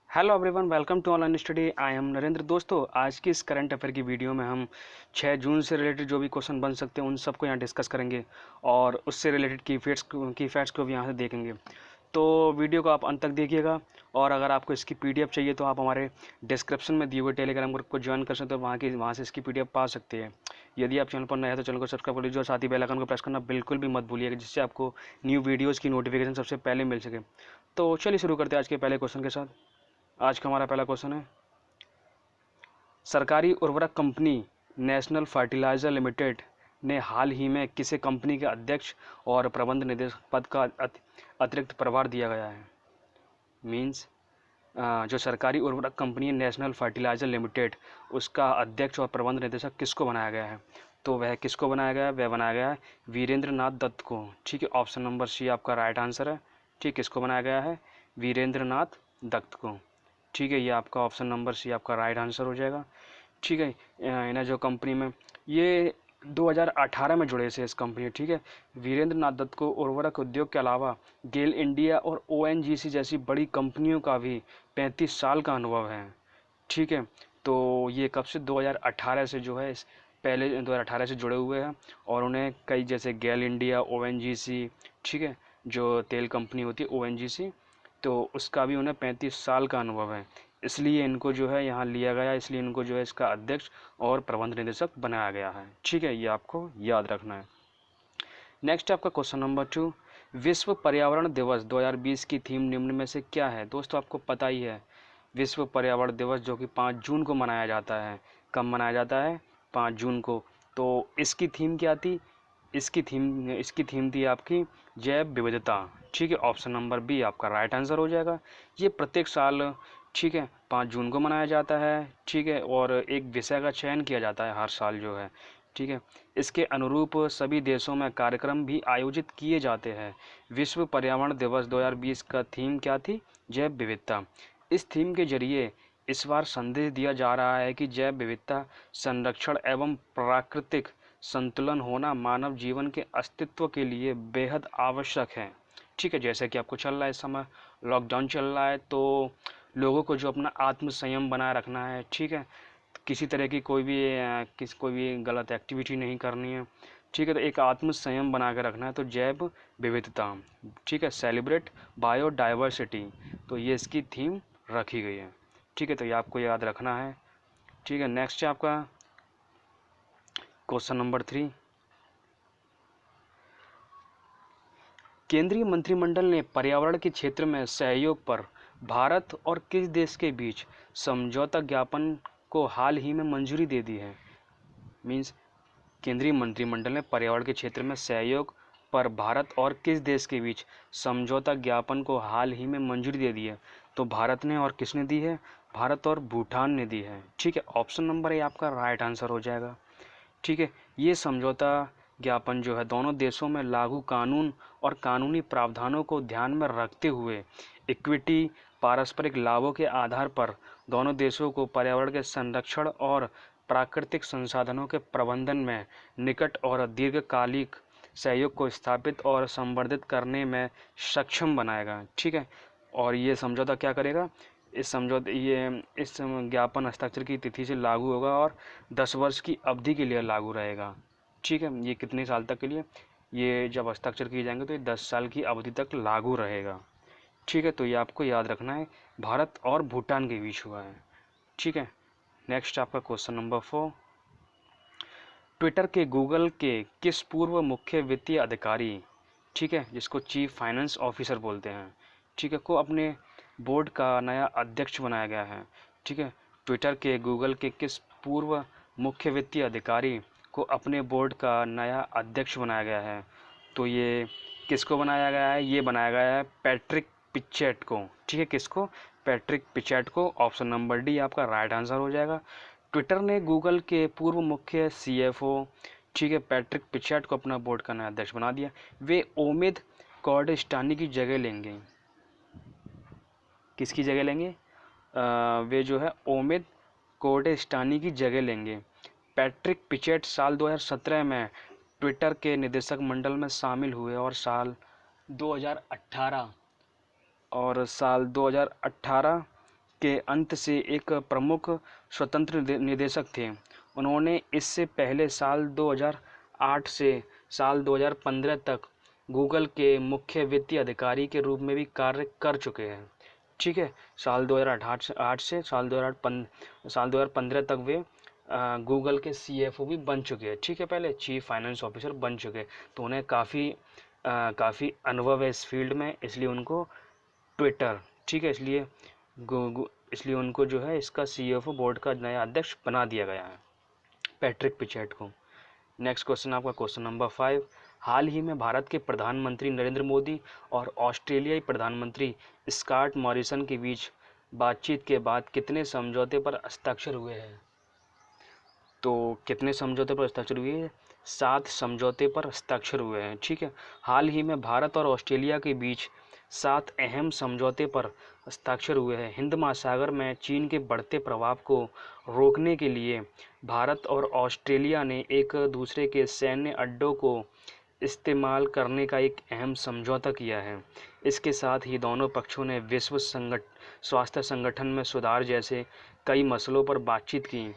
Hello everyone, welcome to online study. I am Narendra. दोस्तों, आज की इस करंट अफेयर की वीडियो में हम 6 जून से रिलेटेड जो भी क्वेश्चन बन सकते हैं उन सबको यहाँ डिस्कस करेंगे और उससे रिलेटेड की फैक्ट्स को भी यहाँ से देखेंगे। तो वीडियो को आप अंत तक देखिएगा और अगर आपको इसकी पीडीएफ चाहिए तो आप हमारे डिस्क्रिप्शन में दिए हुए टेलीग्राम ग्रुप को ज्वाइन कर सकते हो। वहाँ से इसकी पीडीएफ पा सकते हैं। यदि आप चैनल पर नए हैं तो चैनल को सब्सक्राइब कर लीजिए और साथ ही बेल आइकन को प्रेस करना बिल्कुल भी मत भूलिएगा, जिससे आपको न्यू वीडियोज़ की नोटिफिकेशन सबसे पहले मिल सके। तो चलिए शुरू करते हैं आज के पहले क्वेश्चन के साथ। आज का हमारा पहला क्वेश्चन है, सरकारी उर्वरक कंपनी नेशनल फर्टिलाइजर लिमिटेड ने हाल ही में किसे कंपनी के अध्यक्ष और प्रबंध निदेशक पद का अतिरिक्त प्रभार दिया गया है। मींस जो सरकारी उर्वरक कंपनी है नेशनल फर्टिलाइजर लिमिटेड, उसका अध्यक्ष और प्रबंध निदेशक किसको बनाया गया है। तो वह किसको बनाया गया है? वह बनाया गया है वीरेंद्र नाथ दत्त को। ठीक है, ऑप्शन नंबर सी आपका राइट आंसर है। ठीक, किसको बनाया गया है? वीरेंद्र नाथ दत्त को। ठीक है, ये आपका ऑप्शन नंबर सी आपका राइट आंसर हो जाएगा। ठीक है, इन्हें जो कंपनी में ये 2018 में जुड़े थे इस कंपनी। ठीक है, वीरेंद्र नाथ दत्त को उर्वरक उद्योग के अलावा गेल इंडिया और ओएनजीसी जैसी बड़ी कंपनियों का भी 35 साल का अनुभव है। ठीक है, तो ये कब से 2018 से जो है पहले 2018 से जुड़े हुए हैं और उन्हें कई जैसे गेल इंडिया, ओएनजीसी, ठीक है, जो तेल कंपनी होती है ओएनजीसी, तो उसका भी उन्हें 35 साल का अनुभव है। इसलिए इनको जो है यहाँ लिया गया, इसलिए इनको जो है इसका अध्यक्ष और प्रबंध निदेशक बनाया गया है। ठीक है, ये आपको याद रखना है। नेक्स्ट आपका क्वेश्चन नंबर 2, विश्व पर्यावरण दिवस 2020 की थीम निम्न में से क्या है। दोस्तों, आपको पता ही है विश्व पर्यावरण दिवस जो कि 5 जून को मनाया जाता है। कब मनाया जाता है? 5 जून को। तो इसकी थीम क्या थी? इसकी थीम थी आपकी जैव विविधता। ठीक है, ऑप्शन नंबर बी आपका राइट आंसर हो जाएगा। ये प्रत्येक साल, ठीक है, 5 जून को मनाया जाता है। ठीक है, और एक विषय का चयन किया जाता है हर साल जो है। ठीक है, इसके अनुरूप सभी देशों में कार्यक्रम भी आयोजित किए जाते हैं। विश्व पर्यावरण दिवस 2020 का थीम क्या थी? जैव विविधता। इस थीम के जरिए इस बार संदेश दिया जा रहा है कि जैव विविधता संरक्षण एवं प्राकृतिक संतुलन होना मानव जीवन के अस्तित्व के लिए बेहद आवश्यक है। ठीक है, जैसे कि आपको चल रहा है इस समय लॉकडाउन चल रहा है, तो लोगों को जो अपना आत्म संयम बनाए रखना है। ठीक है, किसी तरह की कोई भी गलत एक्टिविटी नहीं करनी है। ठीक है, तो एक आत्म संयम बना के रखना है। तो जैव विविधता, ठीक है, सेलिब्रेट बायोडाइवर्सिटी, तो ये इसकी थीम रखी गई है। ठीक है, तो ये आपको याद रखना है। ठीक है, नेक्स्ट है आपका क्वेश्चन नंबर 3, केंद्रीय मंत्रिमंडल ने पर्यावरण के क्षेत्र में सहयोग पर भारत और किस देश के बीच समझौता ज्ञापन को हाल ही में मंजूरी दे दी है। मीन्स केंद्रीय मंत्रिमंडल ने पर्यावरण के क्षेत्र में सहयोग पर भारत और किस देश के बीच समझौता ज्ञापन को हाल ही में मंजूरी दे दी है। तो भारत ने और किसने दी है? भारत और भूटान ने दी है। ठीक है, ऑप्शन नंबर ए आपका राइट आंसर हो जाएगा। ठीक है, ये समझौता ज्ञापन जो है दोनों देशों में लागू कानून और कानूनी प्रावधानों को ध्यान में रखते हुए इक्विटी पारस्परिक लाभों के आधार पर दोनों देशों को पर्यावरण के संरक्षण और प्राकृतिक संसाधनों के प्रबंधन में निकट और दीर्घकालिक सहयोग को स्थापित और संवर्धित करने में सक्षम बनाएगा। ठीक है, और ये समझौता क्या करेगा? इस ज्ञापन हस्ताक्षर की तिथि से लागू होगा और 10 वर्ष की अवधि के लिए लागू रहेगा। ठीक है, ये कितने साल तक के लिए? ये जब हस्ताक्षर किए जाएंगे तो ये 10 साल की अवधि तक लागू रहेगा। ठीक है, तो ये आपको याद रखना है, भारत और भूटान के बीच हुआ है। ठीक है, नेक्स्ट आपका क्वेश्चन नंबर 4, ट्विटर के गूगल के किस पूर्व मुख्य वित्तीय अधिकारी, ठीक है, जिसको चीफ फाइनेंस ऑफिसर बोलते हैं, ठीक है, को अपने बोर्ड का नया अध्यक्ष बनाया गया है। ठीक है, ट्विटर के गूगल के किस पूर्व मुख्य वित्तीय अधिकारी को अपने बोर्ड का नया अध्यक्ष बनाया गया है। तो ये किसको बनाया गया है? ये बनाया गया है पैट्रिक पिचेट को। ठीक है, किसको? पैट्रिक पिचेट को। ऑप्शन नंबर डी आपका राइट आंसर हो जाएगा। ट्विटर ने गूगल के पूर्व मुख्य सीएफओ, ठीक है, पैट्रिक पिचेट को अपना बोर्ड का नया अध्यक्ष बना दिया। वे ओमिद कॉर्डस्टानी की जगह लेंगे। किसकी जगह लेंगे? वे जो है ओमिद कोर्डेस्टानी की जगह लेंगे। पैट्रिक पिचेट साल 2017 में ट्विटर के निदेशक मंडल में शामिल हुए और साल 2018 के अंत से एक प्रमुख स्वतंत्र निदेशक थे। उन्होंने इससे पहले साल 2008 से साल 2015 तक गूगल के मुख्य वित्तीय अधिकारी के रूप में भी कार्य कर चुके हैं। ठीक है, साल 2008 से साल 2015 तक वे गूगल के CFO भी बन चुके हैं। ठीक है, पहले चीफ फाइनेंस ऑफिसर बन चुके हैं, तो उन्हें काफ़ी अनुभव है इस फील्ड में, इसलिए उनको ट्विटर, ठीक है, इसलिए उनको जो है इसका CFO बोर्ड का नया अध्यक्ष बना दिया गया है, पैट्रिक पिचेट को। नेक्स्ट क्वेश्चन आपका क्वेश्चन नंबर 5। हाल ही में भारत के प्रधानमंत्री नरेंद्र मोदी और ऑस्ट्रेलियाई प्रधानमंत्री स्कॉट मॉरिसन के बीच बातचीत के बाद कितने समझौते पर हस्ताक्षर हुए हैं? तो कितने समझौते पर हस्ताक्षर हुए हैं? 7 समझौते पर हस्ताक्षर हुए हैं। ठीक है, हाल ही में भारत और ऑस्ट्रेलिया के बीच 7 अहम समझौते पर हस्ताक्षर हुए हैं। हिंद महासागर में चीन के बढ़ते प्रभाव को रोकने के लिए भारत और ऑस्ट्रेलिया ने एक दूसरे के सैन्य अड्डों को इस्तेमाल करने का एक अहम समझौता किया है। इसके साथ ही दोनों पक्षों ने विश्व स्वास्थ्य संगठन में सुधार जैसे कई मसलों पर बातचीत की।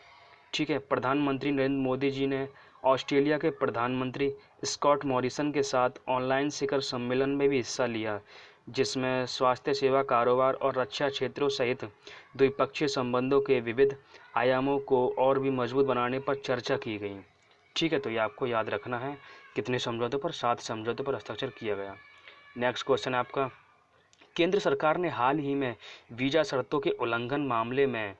ठीक है, प्रधानमंत्री नरेंद्र मोदी जी ने ऑस्ट्रेलिया के प्रधानमंत्री स्कॉट मॉरिसन के साथ ऑनलाइन शिखर सम्मेलन में भी हिस्सा लिया, जिसमें स्वास्थ्य सेवा, कारोबार और रक्षा क्षेत्रों सहित द्विपक्षीय संबंधों के विविध आयामों को और भी मजबूत बनाने पर चर्चा की गई। ठीक है, तो ये आपको याद रखना है, कितने समझौतों पर? 7 समझौतों पर हस्ताक्षर किया गया। नेक्स्ट क्वेश्चन है आपका, केंद्र सरकार ने हाल ही में वीज़ा शर्तों के उल्लंघन मामले में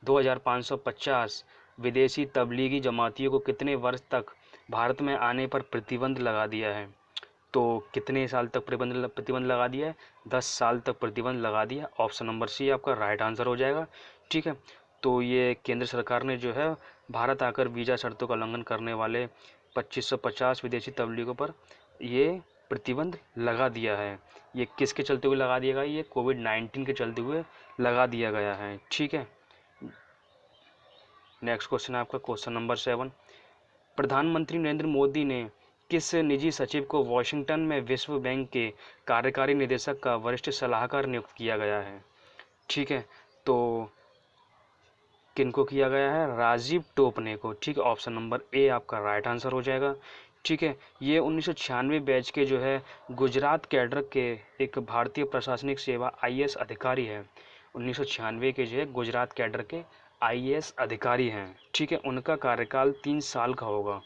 2550 विदेशी तबलीगी जमातियों को कितने वर्ष तक भारत में आने पर प्रतिबंध लगा दिया है? तो कितने साल तक प्रतिबंध लगा दिया है? 10 साल तक प्रतिबंध लगा दिया। ऑप्शन नंबर सी आपका राइट आंसर हो जाएगा। ठीक है, तो ये केंद्र सरकार ने जो है भारत आकर वीज़ा शर्तों का उल्लंघन करने वाले 2550 विदेशी तबलीगों पर ये प्रतिबंध लगा दिया है। ये किसके चलते हुए लगा दिया गया? ये कोविड-19 के चलते हुए लगा दिया गया है। ठीक है, नेक्स्ट क्वेश्चन है आपका क्वेश्चन नंबर 7। प्रधानमंत्री नरेंद्र मोदी ने किस निजी सचिव को वॉशिंगटन में विश्व बैंक के कार्यकारी निदेशक का वरिष्ठ सलाहकार नियुक्त किया गया है? ठीक है, तो किनको किया गया है? राजीव टोपने को। ठीक है, ऑप्शन नंबर ए आपका राइट आंसर हो जाएगा। ठीक है, ये 1996 बैच के जो है गुजरात कैडर के एक भारतीय प्रशासनिक सेवा IAS अधिकारी है। 1996 के जो है गुजरात कैडर के IAS अधिकारी हैं। ठीक है, उनका कार्यकाल 3 साल का होगा।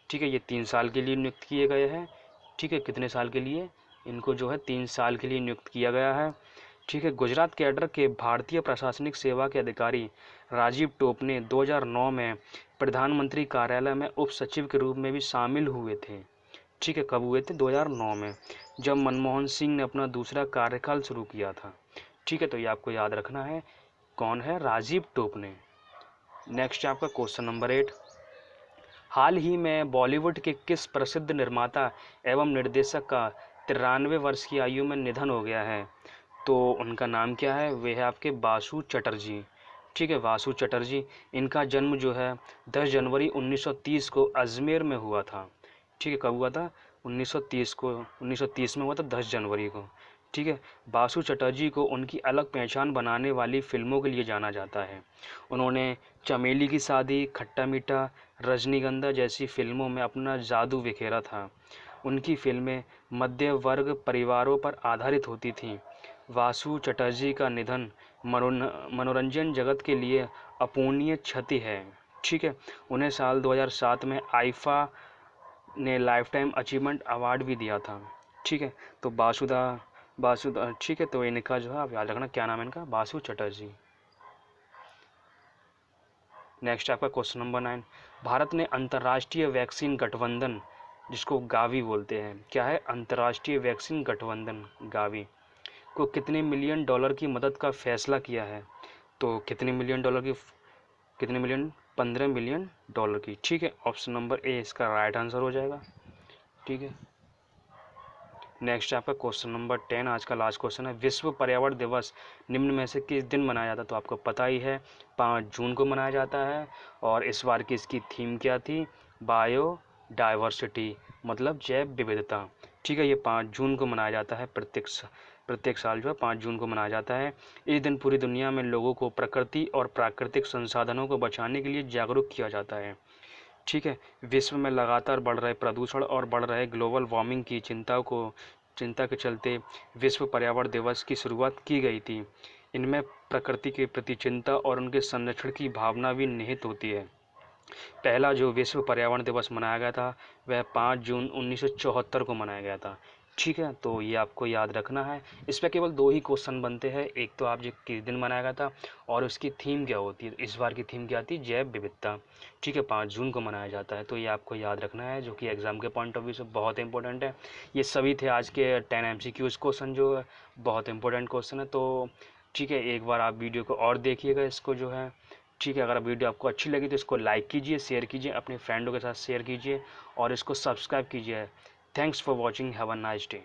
ठीक है, ये 3 साल के लिए नियुक्त किए गए हैं। ठीक है, कितने साल के लिए? इनको जो है 3 साल के लिए नियुक्त किया गया है। ठीक है, गुजरात कैडर के भारतीय प्रशासनिक सेवा के अधिकारी राजीव टोपने 2009 में प्रधानमंत्री कार्यालय में उप सचिव के रूप में भी शामिल हुए थे। ठीक है, कब हुए थे? 2009 में, जब मनमोहन सिंह ने अपना दूसरा कार्यकाल शुरू किया था। ठीक है, तो ये आपको याद रखना है, कौन है? राजीव टोपने। नेक्स्ट है आपका क्वेश्चन नंबर 8। हाल ही में बॉलीवुड के किस प्रसिद्ध निर्माता एवं निर्देशक का 93 वर्ष की आयु में निधन हो गया है? तो उनका नाम क्या है? वे है आपके बासु चटर्जी। ठीक है, बासु चटर्जी। इनका जन्म जो है 10 जनवरी 1930 को अजमेर में हुआ था। ठीक है, कब हुआ था? 1930 में हुआ था, 10 जनवरी को। ठीक है, बासु चटर्जी को उनकी अलग पहचान बनाने वाली फिल्मों के लिए जाना जाता है। उन्होंने चमेली की शादी, खट्टा मीठा, रजनीगंधा जैसी फिल्मों में अपना जादू बिखेरा था। उनकी फिल्में मध्य वर्ग परिवारों पर आधारित होती थीं। वासु चटर्जी का निधन मनोरंजन जगत के लिए अपूरणीय क्षति है। ठीक है, उन्हें साल 2007 में आईफा ने लाइफ टाइम अचीवमेंट अवार्ड भी दिया था। ठीक है, तो बासुदा ठीक है, तो इनका जो है आप याद रखना, क्या नाम है इनका? बासु चटर्जी। नेक्स्ट आपका क्वेश्चन नंबर 9। भारत ने अंतर्राष्ट्रीय वैक्सीन गठबंधन, जिसको गावी बोलते हैं, क्या है? अंतर्राष्ट्रीय वैक्सीन गठबंधन गावी, को कितने मिलियन डॉलर की मदद का फैसला किया है? तो कितने मिलियन डॉलर की? कितने मिलियन? 15 मिलियन डॉलर की। ठीक है, ऑप्शन नंबर ए इसका राइट आंसर हो जाएगा। ठीक है, नेक्स्ट आपका क्वेश्चन नंबर 10, आज का लास्ट क्वेश्चन है, विश्व पर्यावरण दिवस निम्न में से किस दिन मनाया जाता है? तो आपको पता ही है, 5 जून को मनाया जाता है। और इस बार की इसकी थीम क्या थी? बायोडाइवर्सिटी, मतलब जैव विविधता। ठीक है, ये 5 जून को मनाया जाता है प्रत्येक साल जो है 5 जून को मनाया जाता है। इस दिन पूरी दुनिया में लोगों को प्रकृति और प्राकृतिक संसाधनों को बचाने के लिए जागरूक किया जाता है। ठीक है। विश्व में लगातार बढ़ रहे प्रदूषण और बढ़ रहे ग्लोबल वार्मिंग की चिंता के चलते विश्व पर्यावरण दिवस की शुरुआत की गई थी। इनमें प्रकृति के प्रति चिंता और उनके संरक्षण की भावना भी निहित होती है। पहला जो विश्व पर्यावरण दिवस मनाया गया था वह 5 जून 1974 को मनाया गया था। ठीक है, तो ये आपको याद रखना है। इस पर केवल 2 ही क्वेश्चन बनते हैं, एक तो आप जो किस दिन मनाया गया था और उसकी थीम क्या होती है। इस बार की थीम क्या थी? जैव विविधता। ठीक है, 5 जून को मनाया जाता है, तो ये आपको याद रखना है, जो कि एग्जाम के पॉइंट ऑफ व्यू से बहुत इंपॉर्टेंट है। ये सभी थे आज के 10 MCQs क्वेश्चन, जो है बहुत इंपॉर्टेंट क्वेश्चन है। तो ठीक है, एक बार आप वीडियो को और देखिएगा इसको जो है। ठीक है, अगर वीडियो आपको अच्छी लगी तो इसको लाइक कीजिए, शेयर कीजिए, अपने फ्रेंडों के साथ शेयर कीजिए और इसको सब्सक्राइब कीजिए। Thanks for watching, have a nice day.